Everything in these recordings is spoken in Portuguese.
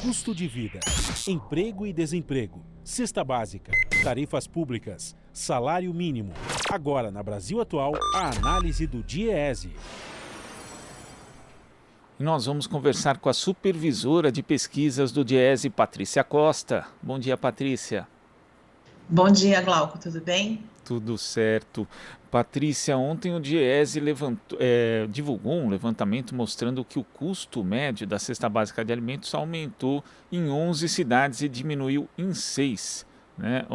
Custo de vida, emprego e desemprego, cesta básica, tarifas públicas, salário mínimo. Agora, na Brasil Atual, a análise do DIEESE. E nós vamos conversar com a supervisora de pesquisas do DIEESE, Patrícia Costa. Bom dia, Patrícia. Bom dia, Glauco, tudo bem? Tudo certo. Patrícia, ontem o DIEESE divulgou um levantamento mostrando que o custo médio da cesta básica de alimentos aumentou em 11 cidades e diminuiu em 6. Né?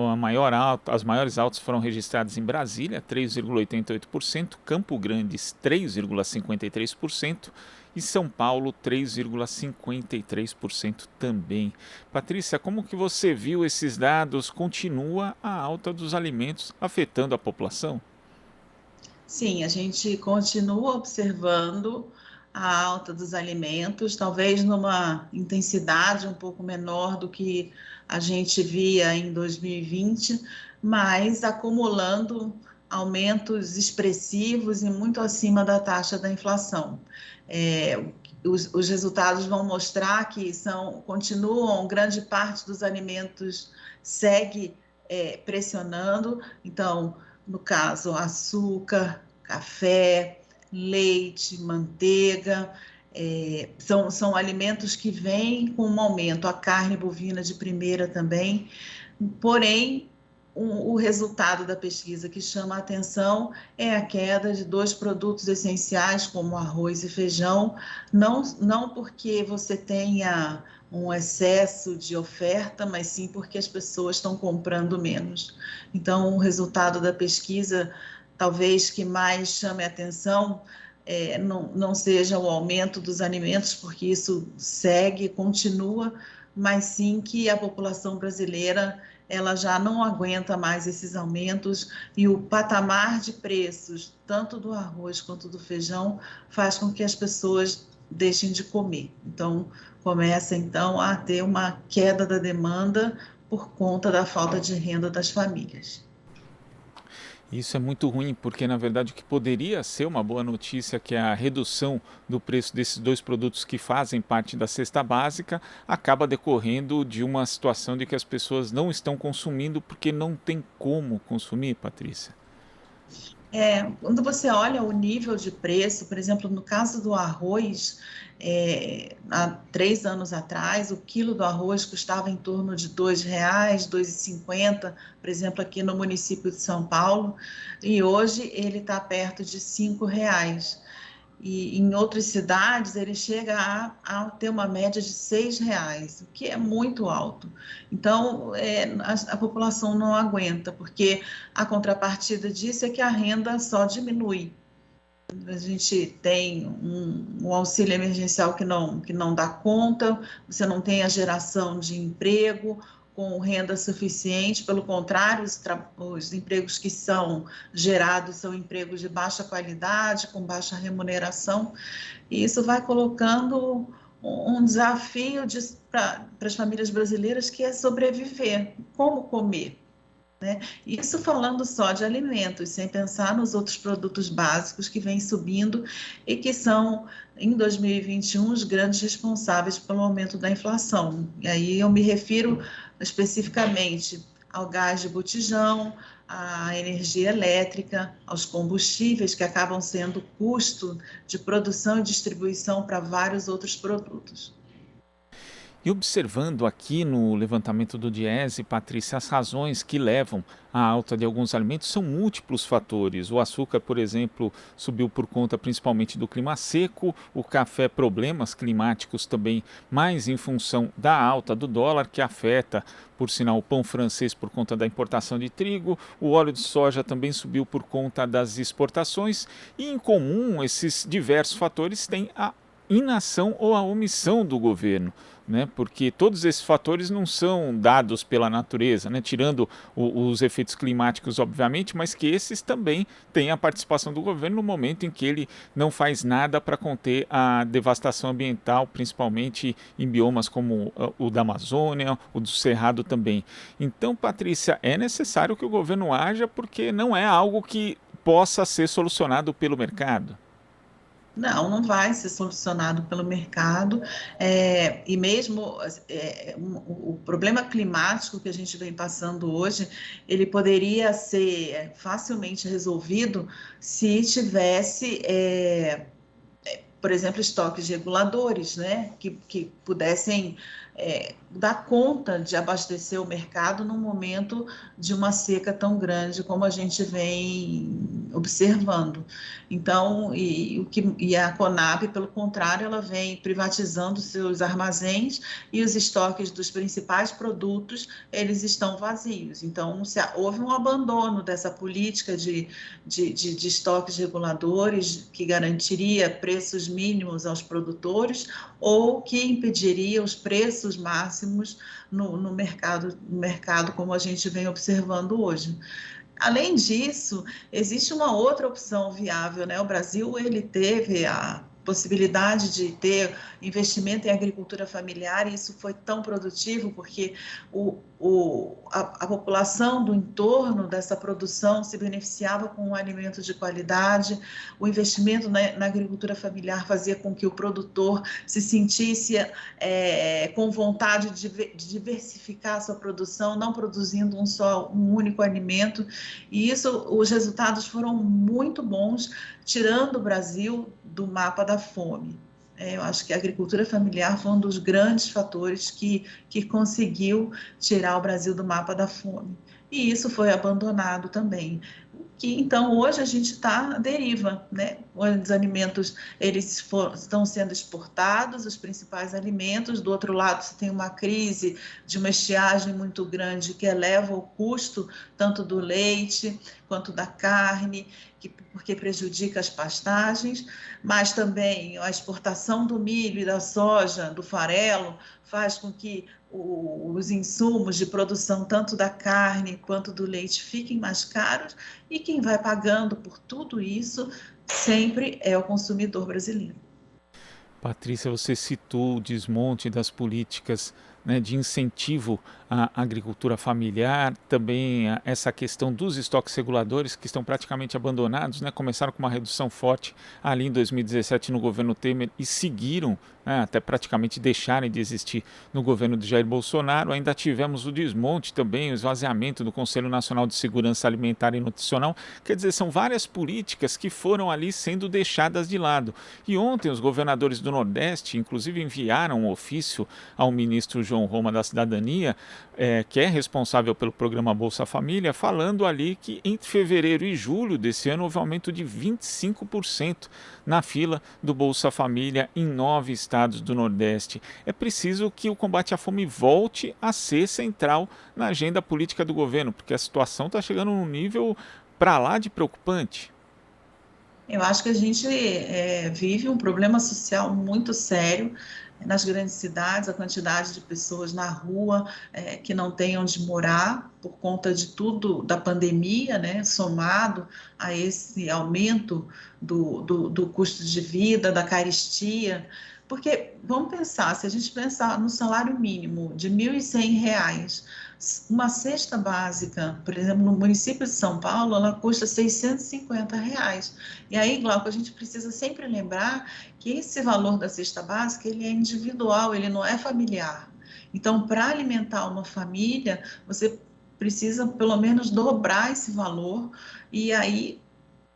As maiores altas foram registradas em Brasília, 3,88%, Campo Grande, 3,53%, e São Paulo, 3,53% também. Patrícia, como que você viu esses dados? Continua a alta dos alimentos afetando a população? Sim, a gente continua observando a alta dos alimentos, talvez numa intensidade um pouco menor do que a gente via em 2020, mas acumulando aumentos expressivos e muito acima da taxa da inflação. Os resultados vão mostrar que continuam, grande parte dos alimentos segue pressionando, então, no caso, açúcar, café, leite, manteiga, são alimentos que vêm com um aumento, a carne bovina de primeira também, porém, o resultado da pesquisa que chama a atenção é a queda de 2 produtos essenciais, como arroz e feijão, não porque você tenha um excesso de oferta, mas sim porque as pessoas estão comprando menos. Então, o resultado da pesquisa, talvez que mais chame a atenção, não seja o aumento dos alimentos, porque isso continua, mas sim que a população brasileira ela já não aguenta mais esses aumentos e o patamar de preços, tanto do arroz quanto do feijão, faz com que as pessoas deixem de comer. Então, começa então a ter uma queda da demanda por conta da falta de renda das famílias. Isso é muito ruim, porque na verdade o que poderia ser uma boa notícia, que é a redução do preço desses 2 produtos que fazem parte da cesta básica, acaba decorrendo de uma situação de que as pessoas não estão consumindo porque não tem como consumir, Patrícia. Quando você olha o nível de preço, por exemplo, no caso do arroz, há 3 anos atrás, o quilo do arroz custava em torno de R$ 2,00, R$ 2,50, por exemplo, aqui no município de São Paulo, e hoje ele está perto de R$ 5,00. E em outras cidades ele chega a ter uma média de R$ 6,00, o que é muito alto. Então, a população não aguenta, porque a contrapartida disso é que a renda só diminui. A gente tem um auxílio emergencial que não dá conta, você não tem a geração de emprego com renda suficiente, pelo contrário, os empregos que são gerados são empregos de baixa qualidade, com baixa remuneração, e isso vai colocando um desafio para as famílias brasileiras, que é sobreviver, como comer. Né? Isso falando só de alimentos, sem pensar nos outros produtos básicos que vêm subindo e que são, em 2021, os grandes responsáveis pelo aumento da inflação. E aí eu me refiro especificamente ao gás de botijão, à energia elétrica, aos combustíveis, que acabam sendo custo de produção e distribuição para vários outros produtos. E observando aqui no levantamento do DIEESE, Patrícia, as razões que levam à alta de alguns alimentos são múltiplos fatores. O açúcar, por exemplo, subiu por conta principalmente do clima seco, o café, problemas climáticos também, mais em função da alta do dólar, que afeta, por sinal, o pão francês por conta da importação de trigo, o óleo de soja também subiu por conta das exportações, e em comum esses diversos fatores têm a inação ou a omissão do governo, né? Porque todos esses fatores não são dados pela natureza, né? Tirando os efeitos climáticos, obviamente, mas que esses também têm a participação do governo no momento em que ele não faz nada para conter a devastação ambiental, principalmente em biomas como o da Amazônia, o do Cerrado também. Então, Patrícia, é necessário que o governo haja, porque não é algo que possa ser solucionado pelo mercado. Não vai ser solucionado pelo mercado, e mesmo o problema climático que a gente vem passando hoje, ele poderia ser facilmente resolvido se tivesse, por exemplo, estoques reguladores, né, que pudessem dar conta de abastecer o mercado no momento de uma seca tão grande como a gente vem observando. Então, e a Conab, pelo contrário, ela vem privatizando seus armazéns e os estoques dos principais produtos, eles estão vazios. Então, houve um abandono dessa política de estoques reguladores que garantiria preços mínimos aos produtores ou que impediria os preços máximos no mercado, como a gente vem observando hoje. Além disso, existe uma outra opção viável, né? O Brasil, ele teve a possibilidade de ter investimento em agricultura familiar, e isso foi tão produtivo porque a população do entorno dessa produção se beneficiava com um alimento de qualidade. O investimento na agricultura familiar fazia com que o produtor se sentisse com vontade de diversificar a sua produção, não produzindo um único alimento, e os resultados foram muito bons, tirando o Brasil do mapa da fome. Eu acho que a agricultura familiar foi um dos grandes fatores que conseguiu tirar o Brasil do mapa da fome. E isso foi abandonado também. Então, hoje a gente está à deriva, né? Os alimentos estão sendo exportados, os principais alimentos. Do outro lado, você tem uma crise de uma estiagem muito grande que eleva o custo tanto do leite quanto da carne, porque prejudica as pastagens, mas também a exportação do milho e da soja, do farelo, faz com que os insumos de produção, tanto da carne quanto do leite, fiquem mais caros, e quem vai pagando por tudo isso sempre é o consumidor brasileiro. Patrícia, você citou o desmonte das políticas, né, de incentivo à agricultura familiar, também essa questão dos estoques reguladores que estão praticamente abandonados, né, começaram com uma redução forte ali em 2017 no governo Temer e seguiram, né, até praticamente deixarem de existir no governo de Jair Bolsonaro. Ainda tivemos o desmonte também, o esvaziamento do Conselho Nacional de Segurança Alimentar e Nutricional. Quer dizer, são várias políticas que foram ali sendo deixadas de lado. E ontem os governadores do Nordeste, inclusive, enviaram um ofício ao ministro João Roma da Cidadania, que é responsável pelo programa Bolsa Família, falando ali que entre fevereiro e julho desse ano houve um aumento de 25% na fila do Bolsa Família em 9 estados do Nordeste. É preciso que o combate à fome volte a ser central na agenda política do governo, porque a situação está chegando num nível para lá de preocupante. Eu acho que a gente vive um problema social muito sério nas grandes cidades, a quantidade de pessoas na rua que não têm onde morar por conta de tudo da pandemia, né, somado a esse aumento do custo de vida, da carestia. Porque, vamos pensar, se a gente pensar no salário mínimo de R$ 1.100, uma cesta básica, por exemplo, no município de São Paulo, ela custa R$ 650. E aí, Glauco, a gente precisa sempre lembrar que esse valor da cesta básica, ele é individual, ele não é familiar. Então, para alimentar uma família, você precisa pelo menos dobrar esse valor, e aí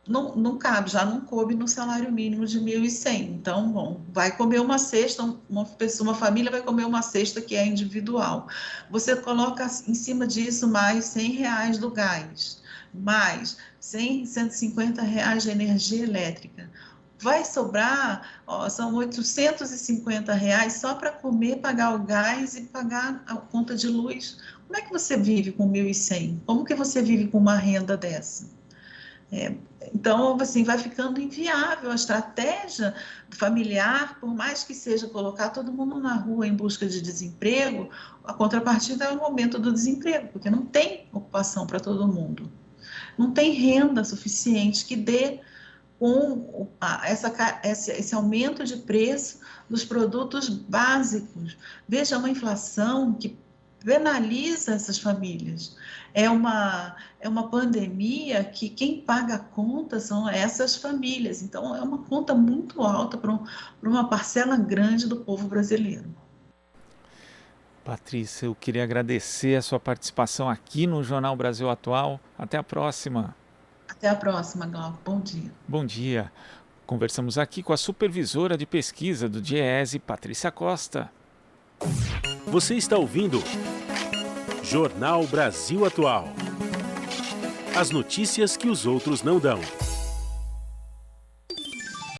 não cabe, já não coube no salário mínimo de 1.100. Então, bom, vai comer uma cesta, uma família vai comer uma cesta que é individual. Você coloca em cima disso mais R$ 100 do gás, mais R$ 150 de energia elétrica. Vai sobrar, são R$ 850 só para comer, pagar o gás e pagar a conta de luz. Como é que você vive com 1.100? Como que você vive com uma renda dessa? Então, assim, vai ficando inviável a estratégia familiar, por mais que seja colocar todo mundo na rua em busca de desemprego, a contrapartida é o aumento do desemprego, porque não tem ocupação para todo mundo. Não tem renda suficiente que dê com esse aumento de preço dos produtos básicos. Veja, uma inflação que penaliza essas famílias. É uma pandemia que quem paga a conta são essas famílias. Então, é uma conta muito alta para uma parcela grande do povo brasileiro. Patrícia, eu queria agradecer a sua participação aqui no Jornal Brasil Atual. Até a próxima. Até a próxima, Glauco. Bom dia. Bom dia. Conversamos aqui com a supervisora de pesquisa do DIEESE, Patrícia Costa. Você está ouvindo Jornal Brasil Atual. As notícias que os outros não dão.